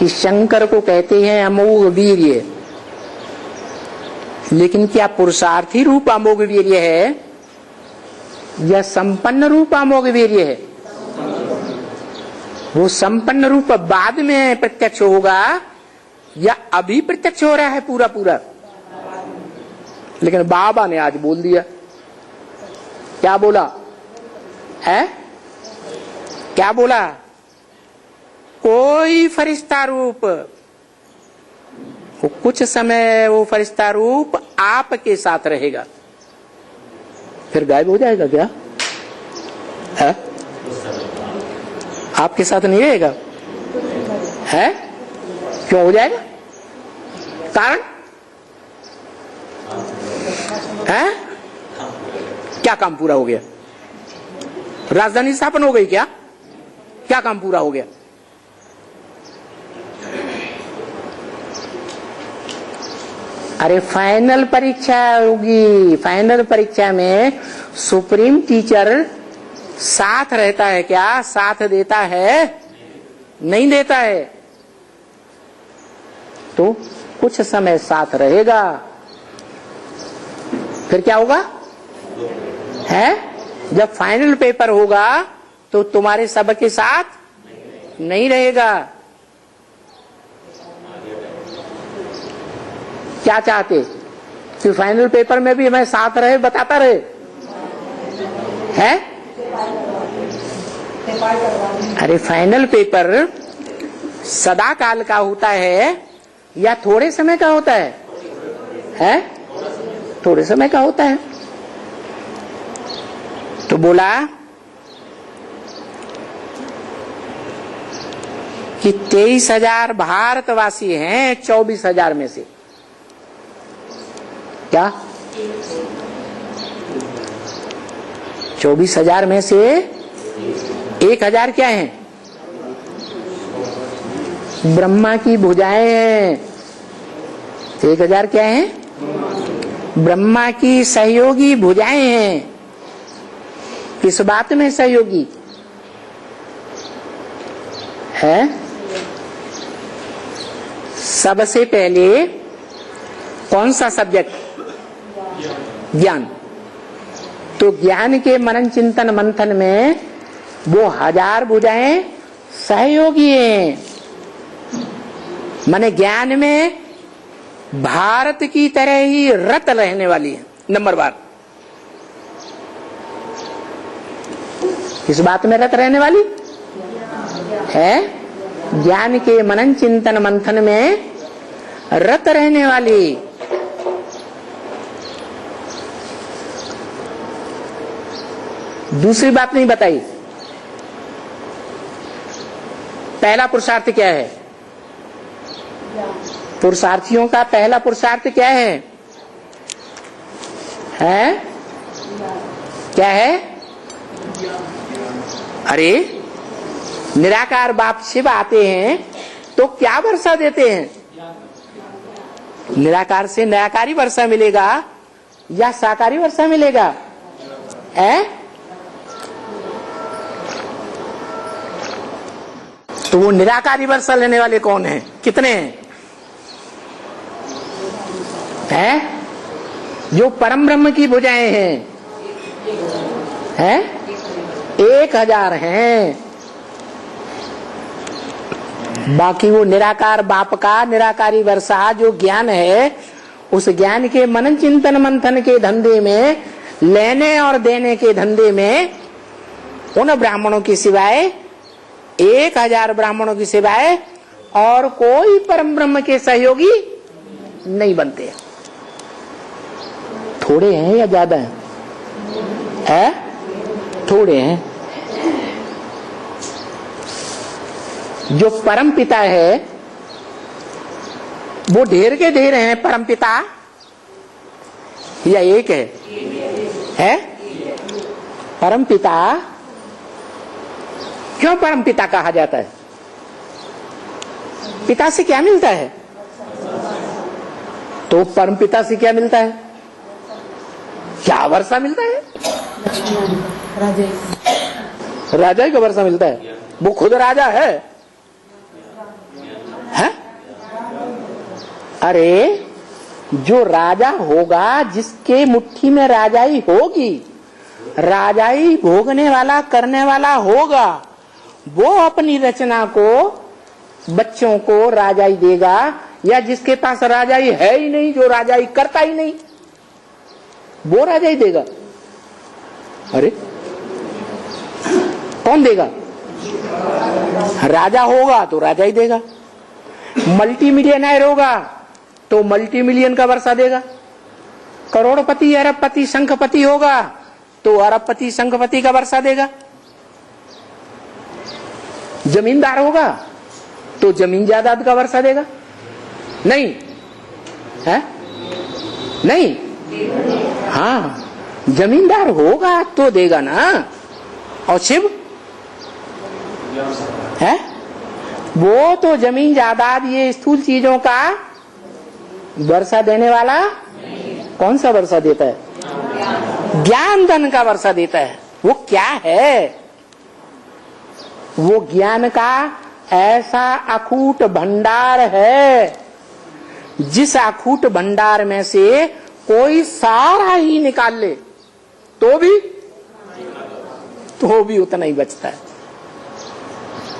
कि शंकर को कहते हैं अमोघ वीर्य, लेकिन क्या पुरुषार्थी रूप अमोघ वीर्य है या संपन्न रूप अमोघ वीर्य है? वो संपन्न रूप बाद में प्रत्यक्ष होगा या अभी प्रत्यक्ष हो रहा है पूरा पूरा? लेकिन बाबा ने आज बोल दिया, क्या बोला है? क्या बोला? कोई फरिश्ता रूप, वो कुछ समय वो फरिश्ता रूप आपके साथ रहेगा, फिर गायब हो जाएगा क्या है? आपके साथ नहीं रहेगा है? क्यों हो जाएगा? कारण है? क्या काम पूरा हो गया? राजधानी स्थापन हो गई क्या? क्या काम पूरा हो गया? अरे फाइनल परीक्षा होगी, फाइनल परीक्षा में सुप्रीम टीचर साथ रहता है क्या? साथ देता है? नहीं देता है। तो कुछ समय साथ रहेगा, फिर क्या होगा है? जब फाइनल पेपर होगा तो तुम्हारे सबके साथ नहीं रहेगा। क्या चाहते कि फाइनल पेपर में भी मैं साथ रहे, बताता रहे है? अरे फाइनल पेपर सदा काल का होता है या थोड़े समय का होता है? थोड़े समय का होता है। तो बोला कि 23,000 भारतवासी हैं 24,000 में से। क्या 24,000 में से 1,000 क्या है? ब्रह्मा की भुजाएं हैं। 1,000 क्या है? ब्रह्मा की सहयोगी भुजाएं हैं। किस बात में सहयोगी है? सबसे पहले कौन सा सब्जेक्ट? ज्ञान। तो ज्ञान के मनन चिंतन मंथन में वो 1000 भुजाएं सहयोगी हैं। माने ज्ञान में भारत की तरह ही रत रहने वाली है। नंबर बार किस बात में रत रहने वाली है? ज्ञान के मनन चिंतन मंथन में रत रहने वाली। दूसरी बात नहीं बताई। पहला पुरुषार्थ क्या है? पुरुषार्थियों का पहला पुरुषार्थ क्या है? क्या है? अरे निराकार बाप शिव आते हैं तो क्या वर्षा देते हैं? निराकार से निराकारी वर्षा मिलेगा या साकारी वर्षा मिलेगा? तो वो निराकारी वर्षा लेने वाले कौन हैं? कितने हैं? जो परम ब्रह्म की भुजाएं हैं 1,000 हैं। बाकी वो निराकार बाप का निराकारी वर्षा जो ज्ञान है, उस ज्ञान के मनन चिंतन मंथन के धंधे में, लेने और देने के धंधे में उन ब्राह्मणों की सिवाय 1,000 ब्राह्मणों की सिवाय और कोई परम ब्रह्म के सहयोगी नहीं बनते। थोड़े हैं या ज्यादा हैं? थोड़े हैं। जो परम पिता है वो ढेर के ढेर हैं। परम पिता या एक है? परम पिता क्यों परम पिता कहा जाता है? पिता से क्या मिलता है? तो परम पिता से क्या मिलता है? क्या वर्षा मिलता है? राजा का वर्षा मिलता है। वो खुद राजा है अरे जो राजा होगा, जिसके मुट्ठी में राजाई होगी, राजाई भोगने वाला करने वाला होगा, वो अपनी रचना को बच्चों को राजाई देगा, या जिसके पास राजाई है ही नहीं, जो राजाई करता ही नहीं, वो राजाई देगा? अरे कौन देगा? राजा होगा तो राजा ही देगा, मल्टी मिलियनर होगा तो मल्टी मिलियन का वर्षा देगा, करोड़पति अरबपति शंखपति होगा तो अरबपति शंखपति का वर्षा देगा, जमींदार होगा तो जमीन जायदाद का वर्षा देगा। नहीं है? नहीं, हाँ, जमींदार होगा तो देगा ना। और शिव है, वो तो जमीन जायदाद ये स्थूल चीजों का वर्षा देने वाला। कौन सा वर्षा देता है? ज्ञान धन का वर्षा देता है। वो क्या है? वो ज्ञान का ऐसा अखूट भंडार है, जिस अखूट भंडार में से कोई सारा ही निकाल ले तो भी उतना ही बचता है,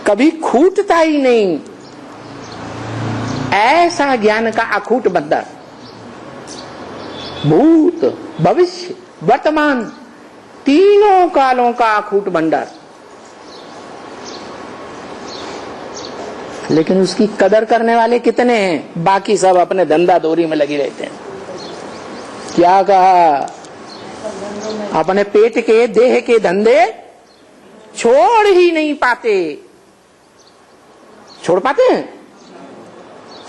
कभी खूटता ही नहीं। ऐसा ज्ञान का अखूट भंडार, भूत भविष्य वर्तमान तीनों कालों का अखूट भंडार। लेकिन उसकी कदर करने वाले कितने हैं? बाकी सब अपने धंधा दौरी में लगी रहते हैं। क्या कहा? अपने पेट के देह के धंधे छोड़ ही नहीं पाते। छोड़ पाते हैं?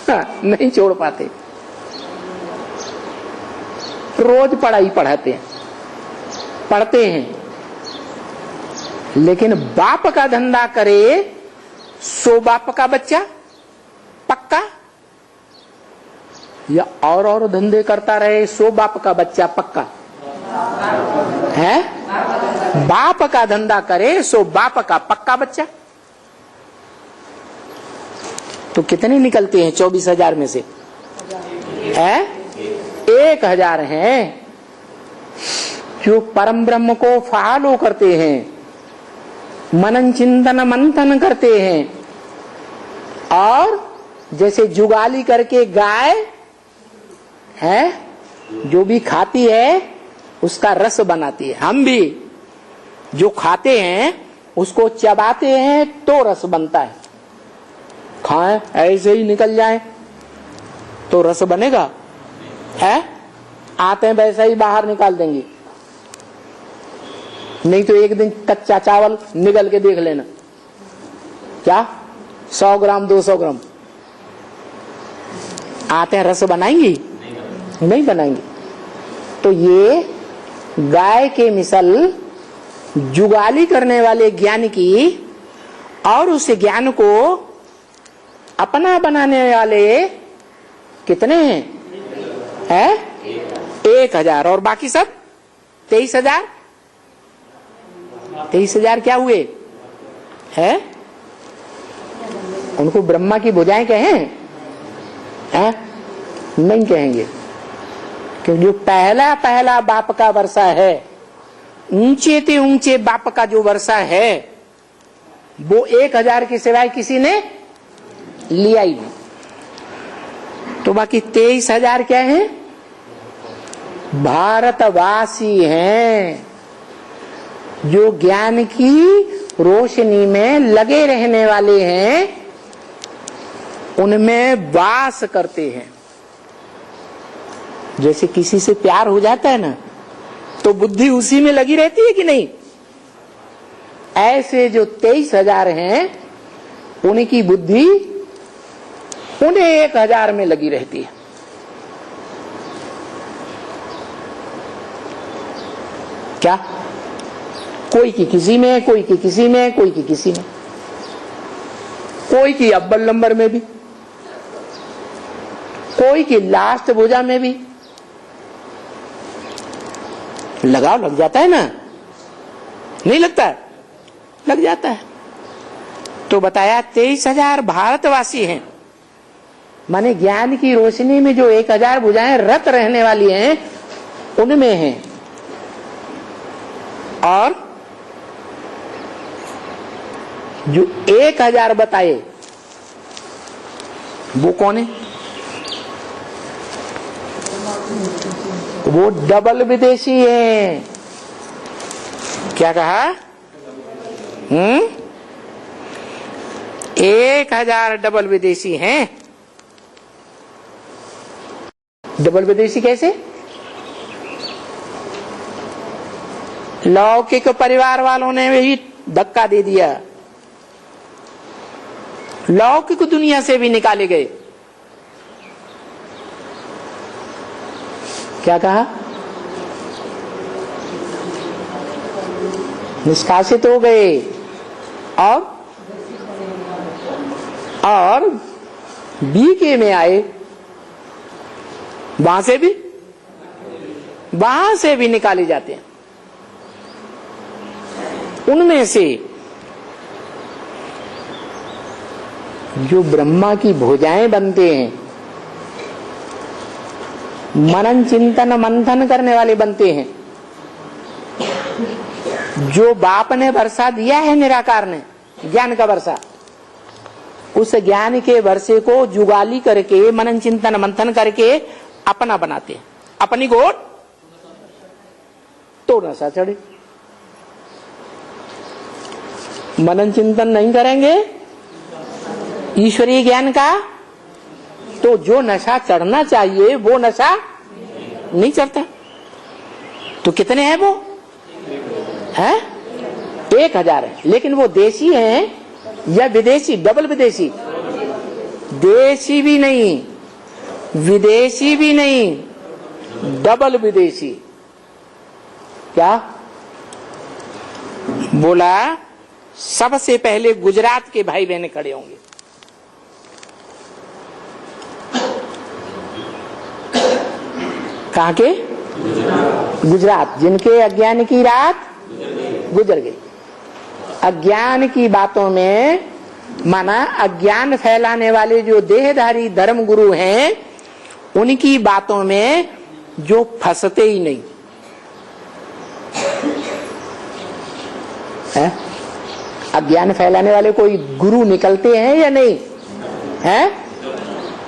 हाँ, नहीं छोड़ पाते। रोज पढ़ाई पढ़ाते हैं, पढ़ते हैं, लेकिन बाप का धंधा करे सो बाप का बच्चा पक्का, या और धंधे करता रहे सो बाप का बच्चा पक्का है? बाप का धंधा करे सो बाप का पक्का बच्चा। तो कितने निकलते हैं 24,000 में से? है 1,000 हैं जो परम ब्रह्म को फॉलो करते हैं, मनन चिंतन मंथन करते हैं, और जैसे जुगाली करके गाय है जो भी खाती है उसका रस बनाती है। हम भी जो खाते हैं उसको चबाते हैं तो रस बनता है। खाएं ऐसे ही निकल जाए तो रस बनेगा? है आते हैं वैसा ही बाहर निकाल देंगे। नहीं तो एक दिन कच्चा चावल निगल के देख लेना, क्या 100 ग्राम 200 ग्राम आते हैं, रस बनाएंगी? नहीं बनाएंगे। तो ये गाय के मिसल जुगाली करने वाले ज्ञान की और उस ज्ञान को अपना बनाने वाले कितने हैं? है 1,000 और बाकी सब 23,000। 23,000 क्या हुए? है उनको ब्रह्मा की भुजाएं कहें? है नहीं कहेंगे, क्योंकि जो पहला पहला बाप का वर्षा है, ऊंचे ते ऊंचे बाप का जो वर्षा है, वो 1,000 के सिवाय किसी ने लिया ही नहीं। तो बाकी 23,000 क्या है? भारतवासी हैं, जो ज्ञान की रोशनी में लगे रहने वाले हैं, उनमें वास करते हैं। जैसे किसी से प्यार हो जाता है ना, तो बुद्धि उसी में लगी रहती है कि नहीं? ऐसे जो 23,000 हैं, उनकी बुद्धि उन्हें 1,000 में लगी रहती है। क्या? कोई की किसी में, कोई की किसी में, कोई की किसी में, कोई की अव्वल नंबर में भी, कोई की लास्ट भुजा में भी। लगाव लग जाता है ना? नहीं लगता है? लग जाता है। तो बताया 23,000 भारतवासी हैं, माने ज्ञान की रोशनी में जो 1000 भुजाएं रत रहने वाली हैं उनमें हैं। और जो 1000 बताए वो कौन है? वो डबल विदेशी है। क्या कहा? 1000 डबल विदेशी हैं। डबल विदेशी कैसे? लौकिक परिवार वालों ने भी धक्का दे दिया, लौकिक दुनिया से भी निकाले गए। क्या कहा? निष्कासित हो गए। और बीके में आए, वहां से भी निकाले जाते हैं। उनमें से जो ब्रह्मा की भुजाएं बनते हैं, मनन चिंतन मंथन करने वाले बनते हैं, जो बाप ने वर्षा दिया है निराकार ने, ज्ञान का वर्षा, उस ज्ञान के वर्षे को जुगाली करके मनन चिंतन मंथन करके अपना बनाते हैं। अपनी गोद तो नशा चढ़े। मनन चिंतन नहीं करेंगे ईश्वरीय ज्ञान का तो जो नशा चढ़ना चाहिए वो नशा नहीं चढ़ता। तो कितने हैं वो? हैं 1000 है। लेकिन वो देशी हैं या विदेशी? डबल विदेशी। देशी भी नहीं, विदेशी भी नहीं, डबल विदेशी। क्या बोला? सबसे पहले गुजरात के भाई बहन खड़े होंगे। कहाँ के? गुजरात, जिनके अज्ञान की रात गुजर गई। अज्ञान की बातों में, माना अज्ञान फैलाने वाले जो देहधारी धर्म गुरु हैं, उनकी बातों में जो फंसते ही नहीं है। अज्ञान फैलाने वाले कोई गुरु निकलते हैं या नहीं है?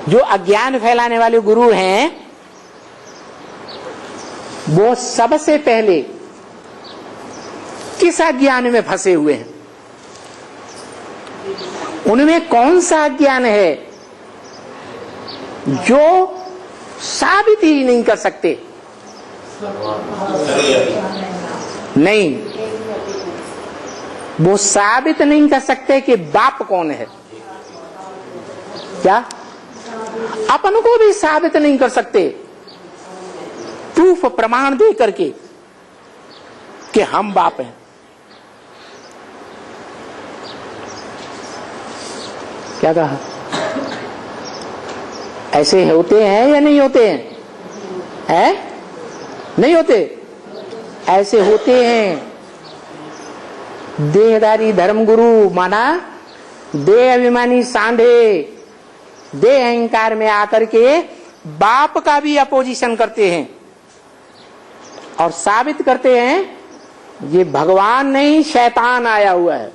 जो अज्ञान फैलाने वाले गुरु हैं वो सबसे पहले किस अज्ञान में फंसे हुए हैं? उनमें कौन सा अज्ञान है जो साबित ही नहीं कर सकते? नहीं, वो साबित नहीं कर सकते कि बाप कौन है। क्या? अपन को भी साबित नहीं कर सकते प्रूफ प्रमाण दे करके कि हम बाप हैं। क्या कहा? ऐसे होते हैं या नहीं होते हैं? नहीं होते? ऐसे होते हैं। देहधारी धर्मगुरु, माना देह अभिमानी सांढे, देह अहंकार में आकर के बाप का भी अपोजिशन करते हैं और साबित करते हैं ये भगवान नहीं शैतान आया हुआ है।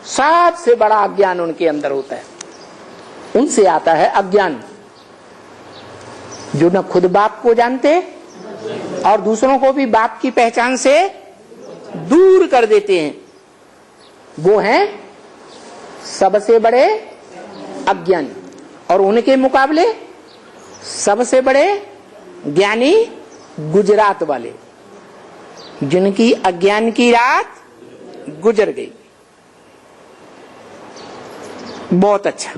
सबसे बड़ा अज्ञान उनके अंदर होता है। उनसे आता है अज्ञान, जो न खुद बाप को जानते और दूसरों को भी बाप की पहचान से दूर कर देते हैं। वो हैं सबसे बड़े अज्ञानी। और उनके मुकाबले सबसे बड़े ज्ञानी गुजरात वाले, जिनकी अज्ञान की रात गुजर गई। बहुत अच्छा।